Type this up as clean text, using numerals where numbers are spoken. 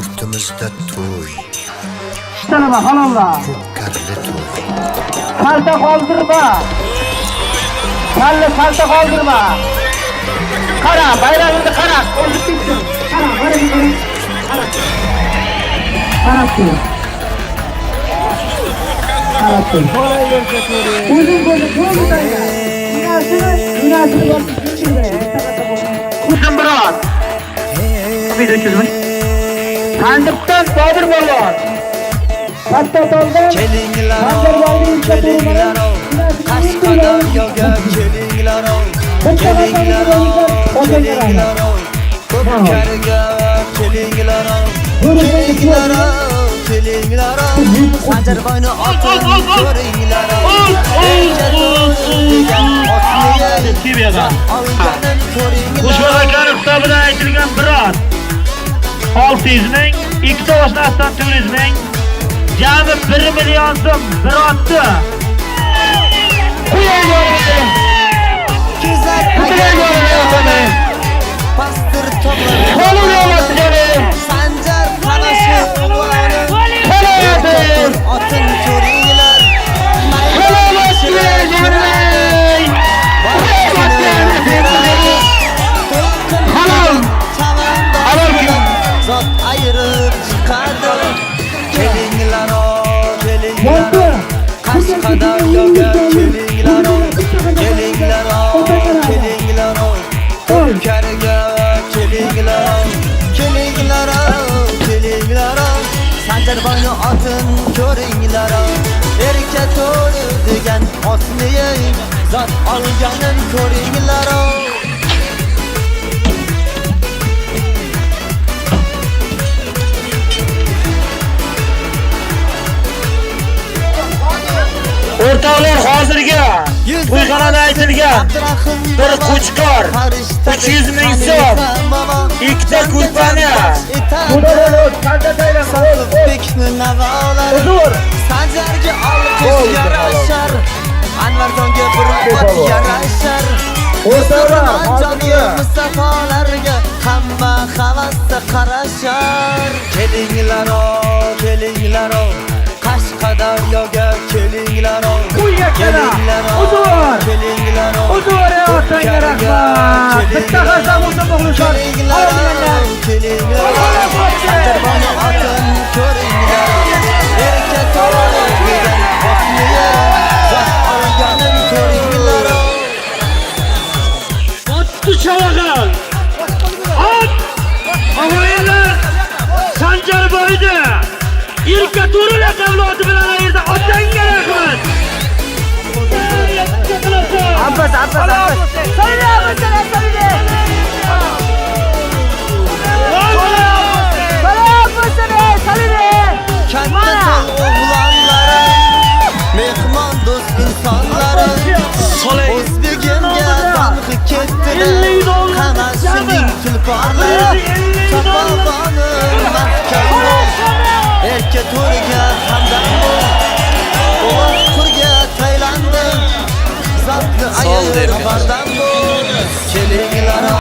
yurtimizda to'y, Ishtalama halollar. ko'pkarli to'y. Kalta qoldirma. Kalta qoldirma. Qara, bayramingni qara. O'zib ketsin. Qara, bayramingni qara. Qarabchi. Qarabchi. O'zing to'g'ridan. Inasini bor. Kuchim biroz. Video chizmay. Sandiqdan Bodir bo'lgan. Katta toldan Kelinglar, Qashqadan yoga kelinglar, kelinglar, kelinglar, Ko'pkariga kelinglar, kelinglar, kelinglar, Sanjarboyni otini ko'ringlar, Qo'shmalar hisobidan aytilgan biroz 600 ming, ikki to'g'risdan 400 ming, jami 1 million so'm birotdi. Pastir tog'lar, Sanjar qalashi otin ko'ringlar, zot ayirib chiqadi. Kelinglar, kelinglar, Qashqadan yoga kelinglar, kelinglar, kelinglar, Ko'pkariga kelinglar, kelinglar, kelinglar, Sanjarboyni otin ko'ringlar, erka to'ri degan otni zot olganin ko'ringlar. O'rtoqlar, hozirga Qo'yxonada aytilgan bir qo'chqor 300 ming so'm, ikkita kulpani Bekni navolar, Sanjarga olqish yarashar, Anvarjonga bir ot yarashar. O'rtoqlar, Mustafolarga hamma havasda qarashar. Kelinglar, kelinglar, Qashqadan yoga kelinglar, kelinglar, kelinglar, O'zbekistonga rahmat. Bitta qasam o'ta muxlislar. kelinglar, Sanjarboyni otin ko'ringlar, erka to'g'ri degan otni zot olganin ko'ringlar. Otni chavag'al. Ot! Avoyalar Sanjarboyda Erka To'ri laqabloti bilan ayirdi. Otanga rahmat. Abbas. Katta o'g'lonlarim, mehmon do'st insonlarim, O'zbegimga tanqi ketdilar, Qamashning tulporlari, Chopog'onim mahkam bo'l, erka to'riga hamdam bo'l, o'g'il qurga taylandim, zotni ayir bardam bo'l, kelinglar.